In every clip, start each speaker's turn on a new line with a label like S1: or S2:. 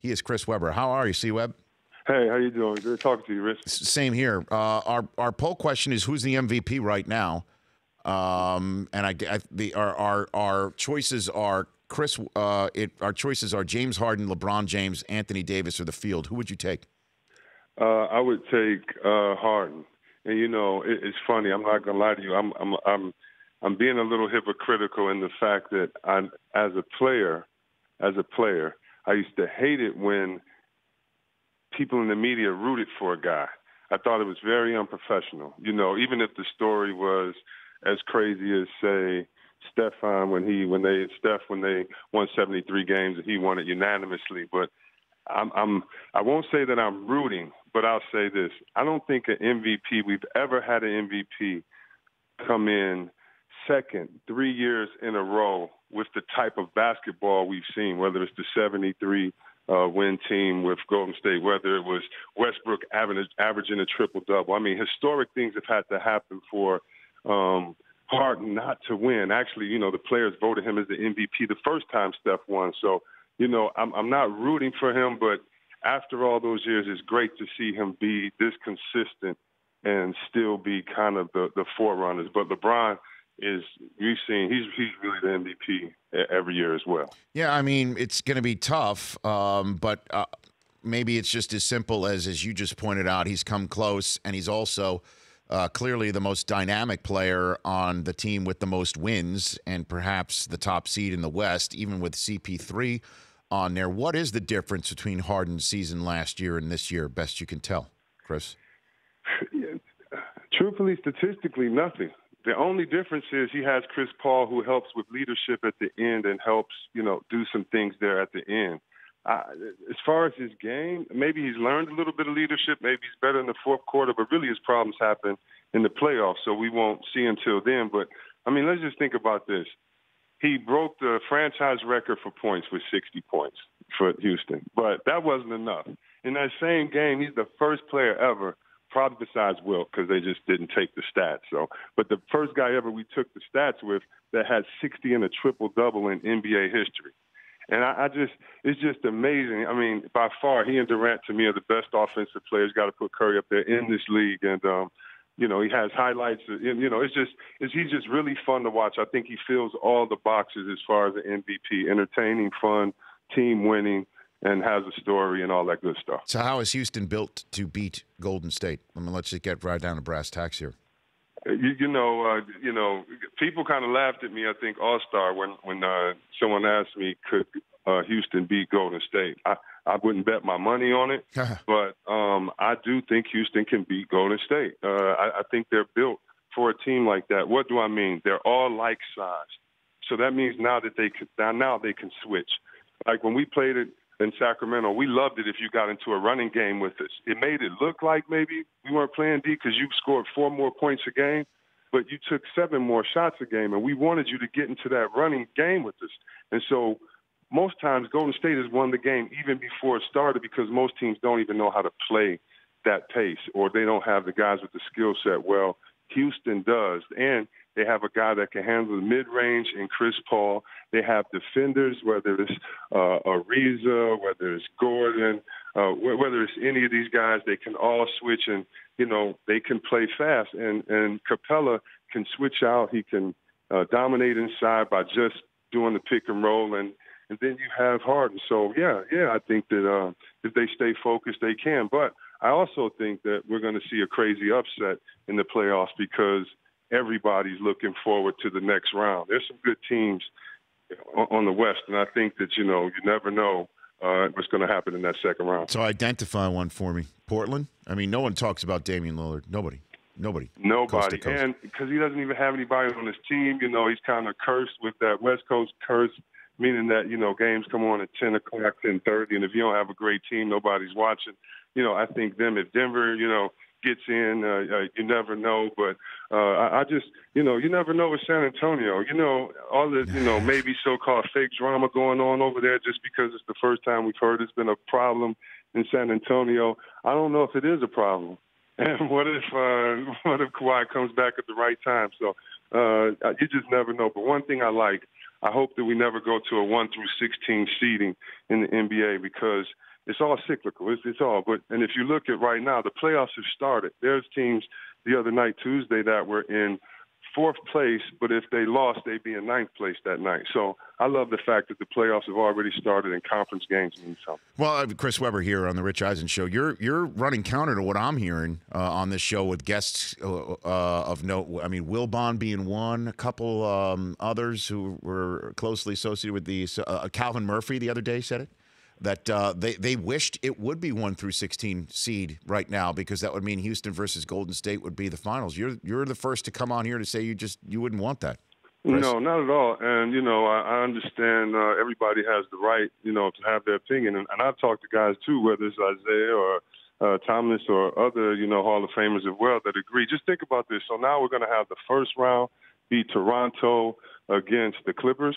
S1: He is Chris Webber. How are you, C-Web?
S2: Hey, how you doing? Good talking to you, Rich.
S1: Same here. Our poll question is, who's the MVP right now? Our choices are our choices are James Harden, LeBron James, Anthony Davis, or the field. Who would you take?
S2: I would take Harden. And it's funny. I'm not gonna lie to you. I'm being a little hypocritical in the fact that as a player, I used to hate it when people in the media rooted for a guy. I thought it was very unprofessional. Even if the story was as crazy as, say, Steph when they won 73 games and he won it unanimously. But I won't say that I'm rooting, but I'll say this: I don't think we've ever had an MVP come in second 3 years in a row with the type of basketball we've seen, whether it's the 73 win team with Golden State, whether it was Westbrook averaging a triple-double. I mean, historic things have had to happen for Harden not to win. Actually, the players voted him as the MVP the first time Steph won. So, I'm not rooting for him, but after all those years, it's great to see him be this consistent and still be kind of the forerunners. But LeBron we've seen he's really the MVP every year as well.
S1: Yeah, I mean, it's going to be tough, but maybe it's just as simple as you just pointed out, he's come close, and he's also clearly the most dynamic player on the team with the most wins and perhaps the top seed in the West, even with CP3 on there. What is the difference between Harden's season last year and this year, best you can tell, Chris?
S2: Truthfully, statistically, nothing. The only difference is he has Chris Paul, who helps with leadership at the end and helps, do some things there at the end. As far as his game, maybe he's learned a little bit of leadership. Maybe he's better in the fourth quarter, but really his problems happen in the playoffs, so we won't see until then. But, I mean, let's just think about this. He broke the franchise record for points with 60 points for Houston, but that wasn't enough. In that same game, he's the first player ever, probably besides Wilt, because they just didn't take the stats. But the first guy ever we took the stats with that had 60 and a triple-double in NBA history. And it's just amazing. I mean, by far, he and Durant, to me, are the best offensive players. Got to put Curry up there in this league. And, he has highlights. He's just really fun to watch. I think he fills all the boxes as far as the MVP: entertaining, fun, team winning, and has a story and all that good stuff.
S1: So how is Houston built to beat Golden State? I mean, let's just get right down to brass tacks here.
S2: People kind of laughed at me, I think, All-Star, when someone asked me, could Houston beat Golden State? I wouldn't bet my money on it, but I do think Houston can beat Golden State. I think they're built for a team like that. What do I mean? They're all like-sized. So that means now they can switch. Like when we played it in Sacramento, we loved it if you got into a running game with us. It made it look like maybe we weren't playing D because you scored 4 more points a game, but you took 7 more shots a game, and we wanted you to get into that running game with us. And so most times Golden State has won the game even before it started because most teams don't even know how to play that pace, or they don't have the guys with the skill set. Well, Houston does, and they have a guy that can handle the mid-range in Chris Paul. They have defenders, whether it's Ariza, whether it's Gordon, whether it's any of these guys, they can all switch and, they can play fast. And Capella can switch out. He can dominate inside by just doing the pick and roll. And then you have Harden. So, yeah, I think that if they stay focused, they can. But I also think that we're going to see a crazy upset in the playoffs because everybody's looking forward to the next round. There's some good teams on the West, and I think that, you never know what's going to happen in that second round.
S1: So identify one for me. Portland? I mean, no one talks about Damian Lillard. Nobody. Coast to coast.
S2: And because he doesn't even have anybody on his team, he's kind of cursed with that West Coast curse, meaning that, games come on at 10 o'clock, 10:30, and if you don't have a great team, nobody's watching. I think if Denver, gets in, you never know. But I just, you never know with San Antonio. All the, maybe so-called fake drama going on over there just because it's the first time we've heard it's been a problem in San Antonio. I don't know if it is a problem. And what if Kawhi comes back at the right time? So you just never know. But one thing I hope that we never go to a 1 through 16 seeding in the NBA because it's all cyclical. It's all. But and if you look at right now, the playoffs have started. There's teams the other night, Tuesday, that were in fourth place, but if they lost, they'd be in ninth place that night. So I love the fact that the playoffs have already started and conference games mean something.
S1: Well, Chris Webber here on the Rich Eisen Show. You're running counter to what I'm hearing on this show with guests of note. I mean, Wilbon being one, a couple others who were closely associated with the Calvin Murphy the other day said it. That they wished it would be 1 through 16 seed right now, because that would mean Houston versus Golden State would be the finals. You're the first to come on here to say you wouldn't want that. Chris?
S2: No, not at all. And I understand everybody has the right to have their opinion. And I've talked to guys too, whether it's Isaiah or Thomas or other Hall of Famers as well, that agree. Just think about this. So now we're going to have the first round be Toronto against the Clippers.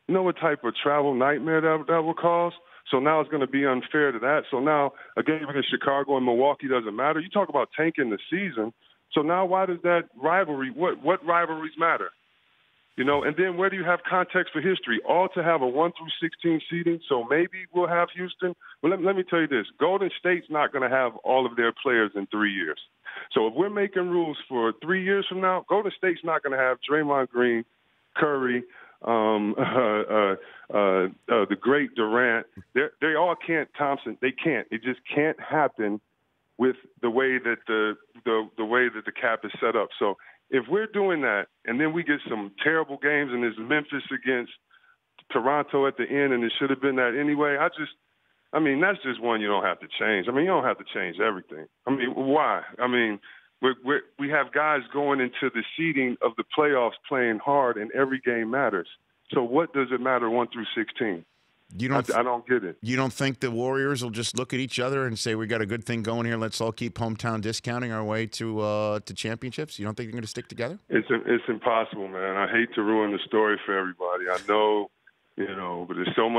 S2: You know what type of travel nightmare that will cause? So now it's going to be unfair to that. So now a game against Chicago and Milwaukee doesn't matter. You talk about tanking the season. So now why does that rivalry, what rivalries matter? And then where do you have context for history? All to have a 1 through 16 seeding, so maybe we'll have Houston. Well, let me tell you this. Golden State's not going to have all of their players in 3 years. So if we're making rules for 3 years from now, Golden State's not going to have Draymond Green, Curry, the great Durant. They all can't. Thompson. They can't. It just can't happen with the way that the way that the cap is set up. So if we're doing that, and then we get some terrible games, and there's Memphis against Toronto at the end, and it should have been that anyway. That's just one you don't have to change. You don't have to change everything. Why? We have guys going into the seeding of the playoffs playing hard, and every game matters. So what does it matter 1 through 16? I don't get it.
S1: You don't think the Warriors will just look at each other and say, we got a good thing going here, let's all keep hometown discounting our way to championships? You don't think they're going to stick together?
S2: It's impossible, man. I hate to ruin the story for everybody. I know, but there's so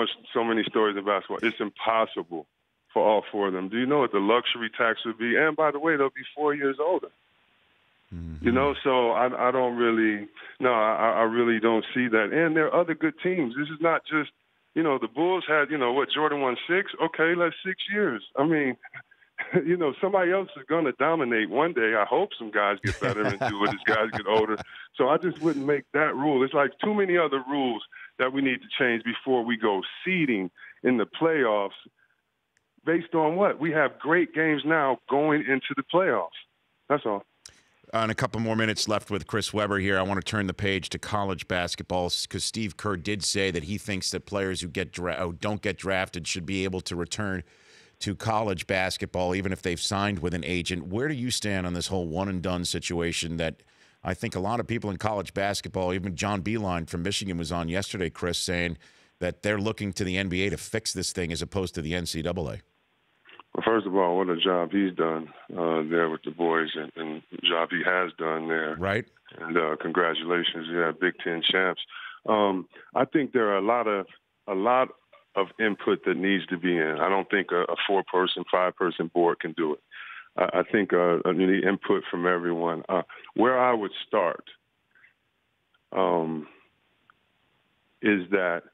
S2: many stories in basketball. It's impossible for all four of them. Do you know what the luxury tax would be? And by the way, they'll be 4 years older. Mm-hmm. So I don't really, I really don't see that. And there are other good teams. This is not just, the Bulls had, Jordan won 6. Okay, that's 6 years. Somebody else is going to dominate one day. I hope some guys get better and do it as guys get older. So I just wouldn't make that rule. It's like too many other rules that we need to change before we go seeding in the playoffs. Based on what? We have great games now going into the playoffs. That's all.
S1: And a couple more minutes left with Chris Webber here. I want to turn the page to college basketball, because Steve Kerr did say that he thinks that players who don't get drafted should be able to return to college basketball, even if they've signed with an agent. Where do you stand on this whole one-and-done situation that I think a lot of people in college basketball, even John Beilein from Michigan was on yesterday, Chris, saying that they're looking to the NBA to fix this thing as opposed to the NCAA?
S2: Well, first of all, what a job he's done there with the boys, and job he has done there.
S1: Right.
S2: And congratulations, yeah, Big Ten champs. I think there are a lot of input that needs to be in. I don't think a 4-person, 5-person board can do it. I think I need input from everyone. Where I would start is that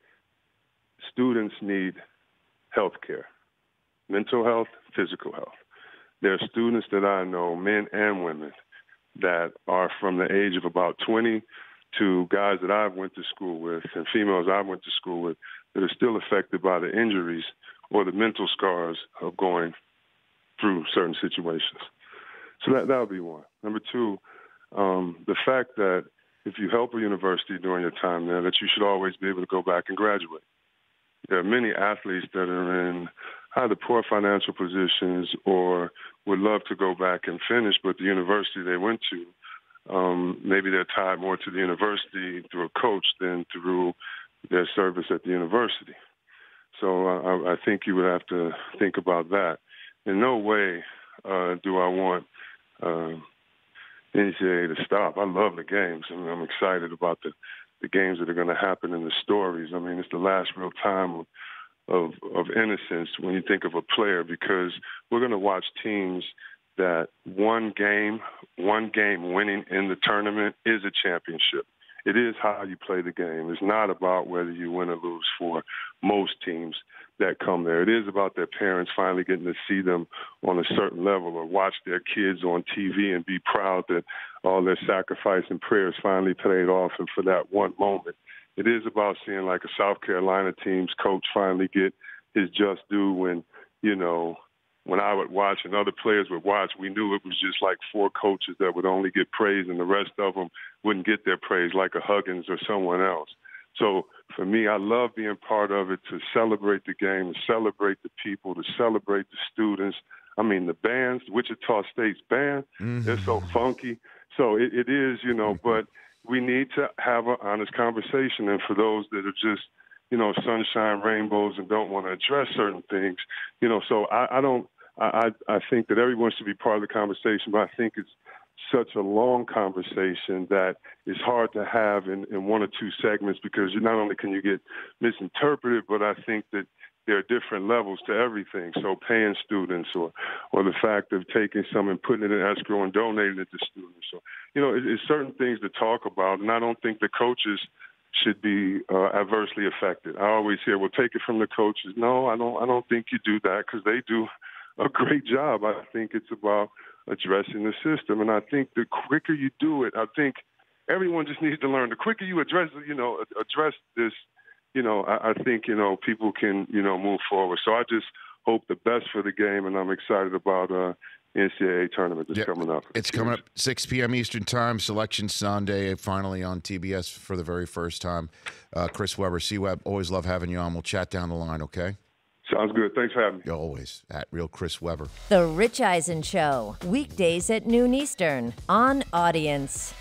S2: students need health care. Mental health, physical health. There are students that I know, men and women, that are from the age of about 20 to guys that I've went to school with and females I went to school with that are still affected by the injuries or the mental scars of going through certain situations. So that would be one. Number two, the fact that if you help a university during your time there, that you should always be able to go back and graduate. There are many athletes that are in either poor financial positions or would love to go back and finish, but the university they went to, maybe they're tied more to the university through a coach than through their service at the university. So I think you would have to think about that. In no way do I want NCAA to stop. I love the games. I'm excited about the games that are going to happen and the stories. It's the last real time of innocence when you think of a player, because we're going to watch teams that one game winning in the tournament is a championship. It is how you play the game. It's not about whether you win or lose for most teams. that come there. It is about their parents finally getting to see them on a certain level or watch their kids on TV and be proud that all their sacrifice and prayers finally paid off. And for that one moment, it is about seeing like a South Carolina team's coach finally get his just due when, you know, when I would watch and other players would watch, we knew it was just like 4 coaches that would only get praise and the rest of them wouldn't get their praise, like a Huggins or someone else. So for me, I love being part of it, to celebrate the game, to celebrate the people, to celebrate the students. I mean, the bands, Wichita State's band, they're so funky. So it is, you know, but we need to have an honest conversation. And for those that are just, you know, sunshine, rainbows, and don't want to address certain things, you know, so I think that everyone should be part of the conversation, but I think it's such a long conversation that it's hard to have in 1 or 2 segments, because not only can you get misinterpreted, but I think that there are different levels to everything. So paying students or the fact of taking some and putting it in escrow and donating it to students. So, you know, it's certain things to talk about, and I don't think the coaches should be adversely affected. I always hear, well, take it from the coaches. No, I don't think you do that, because they do a great job. I think it's about addressing the system. And I think the quicker you do it, I think everyone just needs to learn. The quicker you address this, you know, I think, you know, people can, you know, move forward. So I just hope the best for the game, and I'm excited about NCAA tournament that's coming up.
S1: It's coming up 6 p.m. Eastern Time, Selection Sunday, finally on TBS for the very first time. Chris Webber, C-Web, always love having you on. We'll chat down the line, okay?
S2: Sounds good. Thanks for having me.
S1: Always, at Real Chris Webber.
S3: The Rich Eisen Show, weekdays at noon Eastern on Audience.